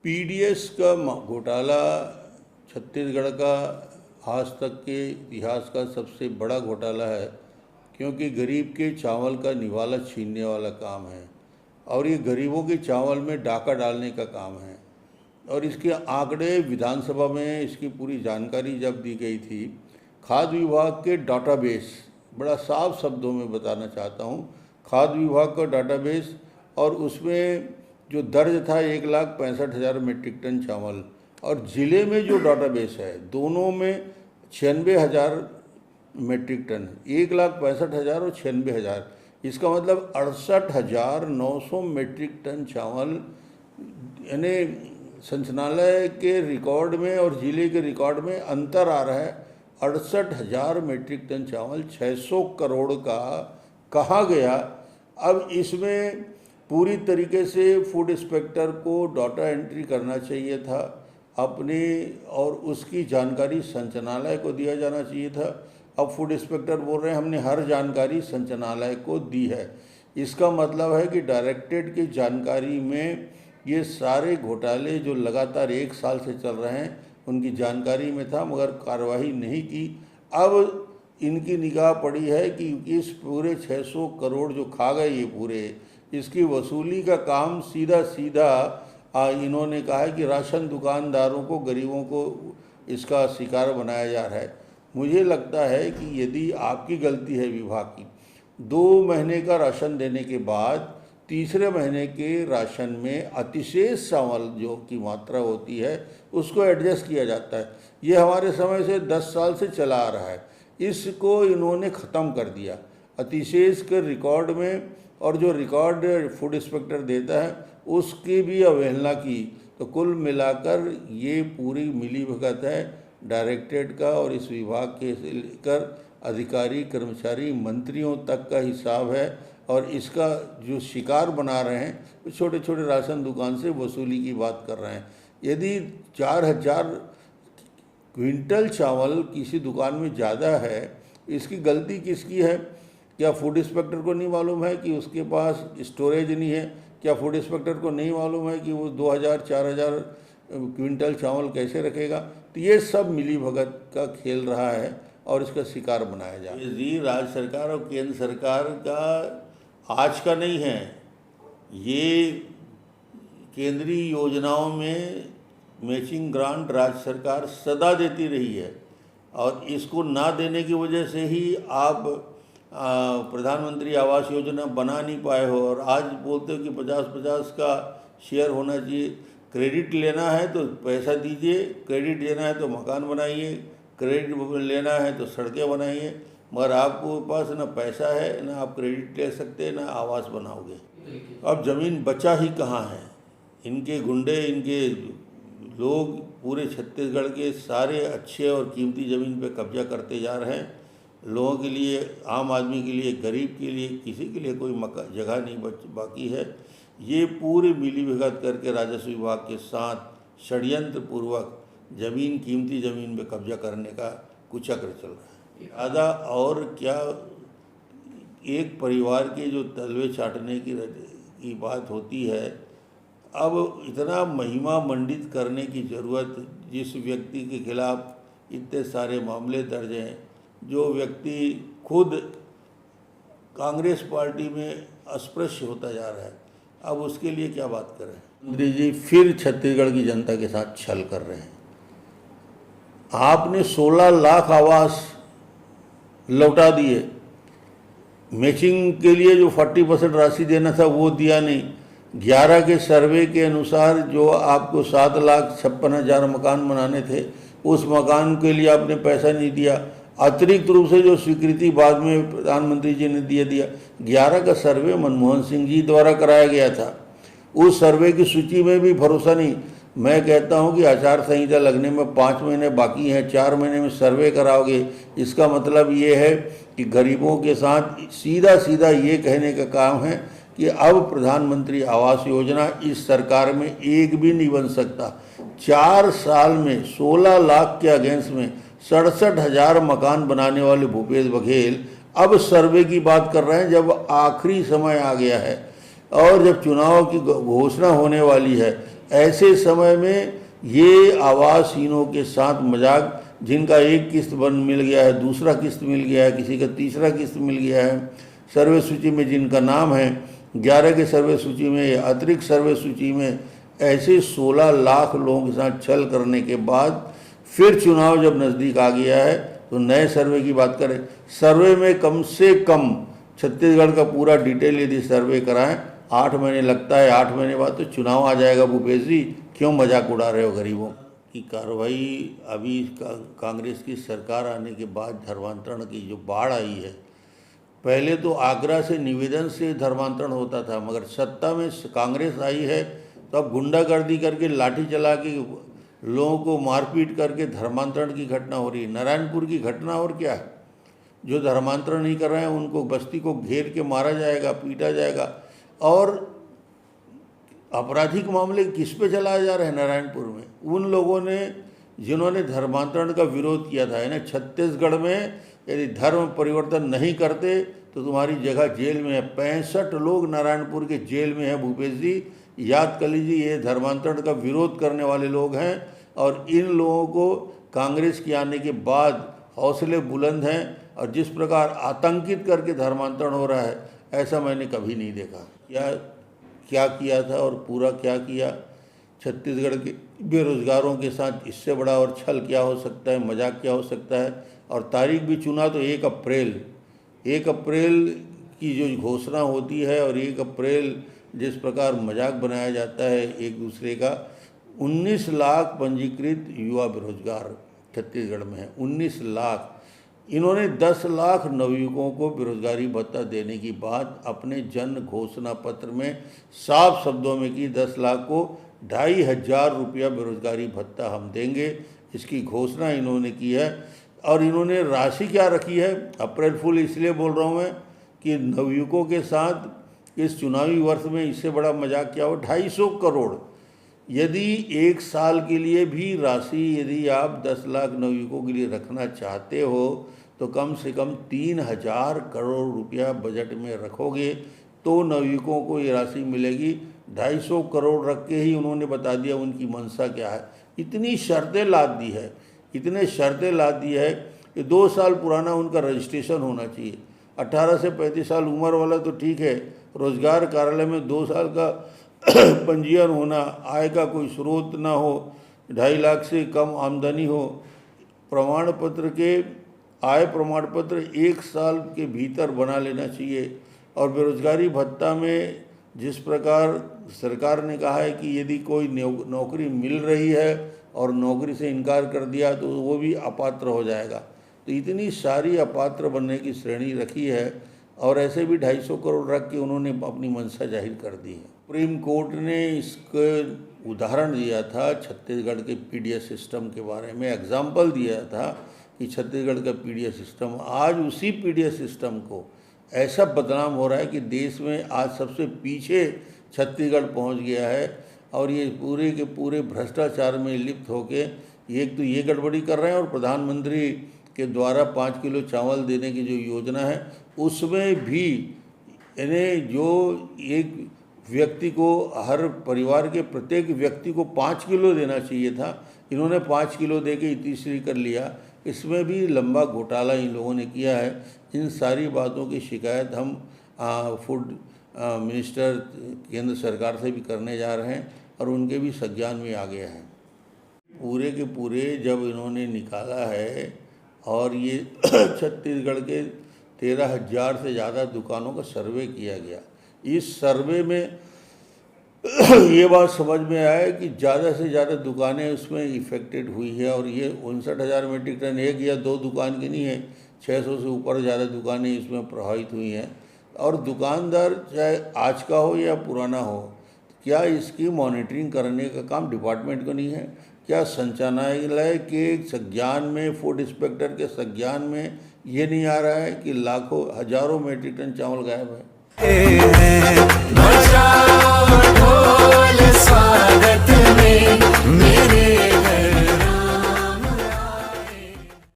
PDS का घोटाला छत्तीसगढ़ का आज तक के इतिहास का सबसे बड़ा घोटाला है, क्योंकि गरीब के चावल का निवाला छीनने वाला काम है और ये गरीबों के चावल में डाका डालने का काम है। और इसके आंकड़े विधानसभा में इसकी पूरी जानकारी जब दी गई थी, खाद्य विभाग के डाटाबेस, बड़ा साफ शब्दों में बताना चाहता हूँ, खाद्य विभाग का डाटाबेस, और उसमें जो दर्ज था 1,65,000 मीट्रिक टन चावल, और ज़िले में जो डाटाबेस है दोनों में 96,000 मीट्रिक टन, 1,65,000 और 96,000, इसका मतलब 68,900 मीट्रिक टन चावल यानी संचालनालय के रिकॉर्ड में और ज़िले के रिकॉर्ड में अंतर आ रहा है। 68,000 मीट्रिक टन चावल 600 करोड़ का कहा गया। अब इसमें पूरी तरीके से फूड इंस्पेक्टर को डाटा एंट्री करना चाहिए था अपने, और उसकी जानकारी संचालनालय को दिया जाना चाहिए था। अब फूड इंस्पेक्टर बोल रहे हैं हमने हर जानकारी संचालनालय को दी है। इसका मतलब है कि डायरेक्टरेट की जानकारी में ये सारे घोटाले जो लगातार 1 साल से चल रहे हैं उनकी जानकारी में था, मगर कार्रवाई नहीं की। अब इनकी निगाह पड़ी है कि इस पूरे 600 करोड़ जो खा गए ये पूरे, इसकी वसूली का काम सीधा इन्होंने कहा है कि राशन दुकानदारों को, गरीबों को इसका शिकार बनाया जा रहा है। मुझे लगता है कि यदि आपकी गलती है विभाग की, 2 महीने का राशन देने के बाद तीसरे महीने के राशन में अतिशेष चावल जो की मात्रा होती है उसको एडजस्ट किया जाता है। ये हमारे समय से 10 साल से चला आ रहा है, इसको इन्होंने ख़त्म कर दिया अतिशेष के रिकॉर्ड में, और जो रिकॉर्ड फूड इंस्पेक्टर देता है उसकी भी अवहेलना की। तो कुल मिलाकर ये पूरी मिलीभगत है डायरेक्टरेट का, और इस विभाग के लेकर अधिकारी, कर्मचारी, मंत्रियों तक का हिसाब है। और इसका जो शिकार बना रहे हैं छोटे छोटे राशन दुकान से वसूली की बात कर रहे हैं। यदि 4,000 क्विंटल चावल किसी दुकान में ज़्यादा है, इसकी गलती किसकी है? क्या फूड इंस्पेक्टर को नहीं मालूम है कि उसके पास स्टोरेज नहीं है? क्या फूड इंस्पेक्टर को नहीं मालूम है कि वो 2,000-4,000 क्विंटल चावल कैसे रखेगा? तो ये सब मिलीभगत का खेल रहा है और इसका शिकार बनाया जा रहा है। जी, राज्य सरकार और केंद्र सरकार का आज का नहीं है, ये केंद्रीय योजनाओं में मैचिंग ग्रांट राज्य सरकार सदा देती रही है, और इसको ना देने की वजह से ही आप प्रधानमंत्री आवास योजना बना नहीं पाए हो। और आज बोलते हो कि 50-50 का शेयर होना चाहिए। क्रेडिट लेना है तो पैसा दीजिए, क्रेडिट लेना है तो मकान बनाइए, क्रेडिट लेना है तो सड़कें बनाइए, मगर आपको पास ना पैसा है, ना आप क्रेडिट ले सकते, ना आवास बनाओगे। अब ज़मीन बचा ही कहाँ है? इनके गुंडे, इनके लोग पूरे छत्तीसगढ़ के सारे अच्छे और कीमती ज़मीन पे कब्जा करते जा रहे हैं। लोगों के लिए, आम आदमी के लिए, गरीब के लिए, किसी के लिए कोई जगह नहीं बाकी है। ये पूरे मिलीभगत करके राजस्व विभाग के साथ षड्यंत्र पूर्वक ज़मीन, कीमती ज़मीन पे कब्जा करने का कुचक्र चल रहा है। ज़्यादा और क्या, एक परिवार के जो तलवे चाटने की बात होती है, अब इतना महिमा मंडित करने की ज़रूरत, जिस व्यक्ति के खिलाफ इतने सारे मामले दर्ज हैं, जो व्यक्ति खुद कांग्रेस पार्टी में अस्पृश्य होता जा रहा है, अब उसके लिए क्या बात करें? मोदी जी फिर छत्तीसगढ़ की जनता के साथ छल कर रहे हैं। आपने 16 लाख आवास लौटा दिए, मैचिंग के लिए जो 40% राशि देना था वो दिया नहीं। 11 के सर्वे के अनुसार जो आपको 7,56,000 मकान बनाने थे, उस मकान के लिए आपने पैसा नहीं दिया। अतिरिक्त रूप से जो स्वीकृति बाद में प्रधानमंत्री जी ने दिया 11 का सर्वे मनमोहन सिंह जी द्वारा कराया गया था, उस सर्वे की सूची में भी भरोसा नहीं। मैं कहता हूं कि आचार संहिता लगने में 5 महीने बाकी हैं, 4 महीने में सर्वे कराओगे, इसका मतलब ये है कि गरीबों के साथ सीधा ये कहने का काम है कि अब प्रधानमंत्री आवास योजना इस सरकार में एक भी नहीं बन सकता। 4 साल में 16 लाख के अगेंस्ट में 67,000 मकान बनाने वाले भूपेश बघेल अब सर्वे की बात कर रहे हैं, जब आखिरी समय आ गया है और जब चुनाव की घोषणा होने वाली है ऐसे समय में ये आवासहीनों के साथ मजाक, जिनका एक किस्त बन मिल गया है, दूसरा किस्त मिल गया है, किसी का तीसरा किस्त मिल गया है, सर्वे सूची में जिनका नाम है 11 के सर्वे सूची में या अतिरिक्त सर्वे सूची में, ऐसे 16 लाख लोगों के साथ छल करने के बाद फिर चुनाव जब नज़दीक आ गया है तो नए सर्वे की बात करें। सर्वे में कम से कम छत्तीसगढ़ का पूरा डिटेल यदि सर्वे कराएं 8 महीने लगता है। 8 महीने बाद तो चुनाव आ जाएगा। भूपेश जी, क्यों मजाक उड़ा रहे हो गरीबों की? कार्रवाई अभी कांग्रेस की सरकार आने के बाद धर्मांतरण की जो बाढ़ आई है, पहले तो आगरा से निवेदन से धर्मांतरण होता था, मगर सत्ता में कांग्रेस आई है तो अब गुंडागर्दी करके, लाठी चला के, लोगों को मारपीट करके धर्मांतरण की घटना हो रही है। नारायणपुर की घटना और क्या है? जो धर्मांतरण नहीं कर रहे हैं उनको बस्ती को घेर के मारा जाएगा, पीटा जाएगा। और आपराधिक मामले किस पे चलाए जा रहे हैं नारायणपुर में? उन लोगों ने जिन्होंने धर्मांतरण का विरोध किया था। यानी छत्तीसगढ़ में यदि धर्म परिवर्तन नहीं करते तो तुम्हारी जगह जेल में है। 65 लोग नारायणपुर के जेल में हैं। भूपेश जी, याद कर लीजिए, ये धर्मांतरण का विरोध करने वाले लोग हैं और इन लोगों को कांग्रेस के आने के बाद हौसले बुलंद हैं। और जिस प्रकार आतंकित करके धर्मांतरण हो रहा है, ऐसा मैंने कभी नहीं देखा। क्या किया था और पूरा क्या किया? छत्तीसगढ़ के बेरोजगारों के साथ इससे बड़ा और छल क्या हो सकता है, मजाक क्या हो सकता है? और तारीख भी चुना तो 1 अप्रैल की जो घोषणा होती है, और 1 अप्रैल जिस प्रकार मजाक बनाया जाता है एक दूसरे का। 19 लाख पंजीकृत युवा बेरोजगार छत्तीसगढ़ में है, 19 लाख। इन्होंने 10 लाख नवयुवकों को बेरोजगारी भत्ता देने की बात अपने जन घोषणा पत्र में साफ शब्दों में की। 10 लाख को 2,500 रुपया बेरोजगारी भत्ता हम देंगे, इसकी घोषणा इन्होंने की है। और इन्होंने राशि क्या रखी है? अप्रैल फूल इसलिए बोल रहा हूँ मैं कि नवयुवकों के साथ इस चुनावी वर्ष में इससे बड़ा मजाक क्या हो? 250 करोड़। यदि 1 साल के लिए भी राशि यदि आप 10 लाख नवयुवकों के लिए रखना चाहते हो तो कम से कम 3,000 करोड़ रुपया बजट में रखोगे तो नवयुवकों को ये राशि मिलेगी। 250 करोड़ रख के ही उन्होंने बता दिया उनकी मंशा क्या है। इतनी शर्तें लाद दी है, इतने शर्तें लाद दी है कि 2 साल पुराना उनका रजिस्ट्रेशन होना चाहिए। 18 से 35 साल उम्र वाला तो ठीक है, रोजगार कार्यालय में 2 साल का पंजीयन होना, आय का कोई स्रोत ना हो, 2.5 लाख से कम आमदनी हो, प्रमाण पत्र के आय प्रमाण पत्र 1 साल के भीतर बना लेना चाहिए। और बेरोजगारी भत्ता में जिस प्रकार सरकार ने कहा है कि यदि कोई नौकरी मिल रही है और नौकरी से इनकार कर दिया तो वो भी अपात्र हो जाएगा। तो इतनी सारी अपात्र बनने की श्रेणी रखी है और ऐसे भी 250 करोड़ रख के उन्होंने अपनी मंशा जाहिर कर दी है। सुप्रीम कोर्ट ने इसके उदाहरण दिया था छत्तीसगढ़ के पीडीएस सिस्टम के बारे में, एग्जाम्पल दिया था कि छत्तीसगढ़ का पीडीएस सिस्टम, आज उसी पीडीएस सिस्टम को ऐसा बदनाम हो रहा है कि देश में आज सबसे पीछे छत्तीसगढ़ पहुंच गया है। और ये पूरे के पूरे भ्रष्टाचार में लिप्त होके एक तो ये गड़बड़ी कर रहे हैं और प्रधानमंत्री के द्वारा 5 किलो चावल देने की जो योजना है उसमें भी इन्हें जो एक व्यक्ति को, हर परिवार के प्रत्येक व्यक्ति को 5 किलो देना चाहिए था, इन्होंने 5 किलो दे के तीसरी कर लिया। इसमें भी लंबा घोटाला इन लोगों ने किया है। इन सारी बातों की शिकायत हम फूड मिनिस्टर केंद्र सरकार से भी करने जा रहे हैं और उनके भी संज्ञान में आ गया है। पूरे के पूरे जब इन्होंने निकाला है और ये छत्तीसगढ़ के 13,000 से ज़्यादा दुकानों का सर्वे किया गया। इस सर्वे में ये बात समझ में आया कि ज़्यादा से ज़्यादा दुकानें उसमें इफ़ेक्टेड हुई है। और ये 59,000 मीट्रिक टन 1 या 2 दुकान की नहीं है, 600 से ऊपर ज़्यादा दुकानें इसमें प्रभावित हुई हैं। और दुकानदार चाहे आज का हो या पुराना हो, क्या इसकी मॉनिटरिंग करने का काम डिपार्टमेंट को नहीं है? क्या संचालनालय के संज्ञान में, फूड इंस्पेक्टर के संज्ञान में ये नहीं आ रहा है कि लाखों हजारों मीट्रिक टन चावल गायब है? स्वागत में मेरे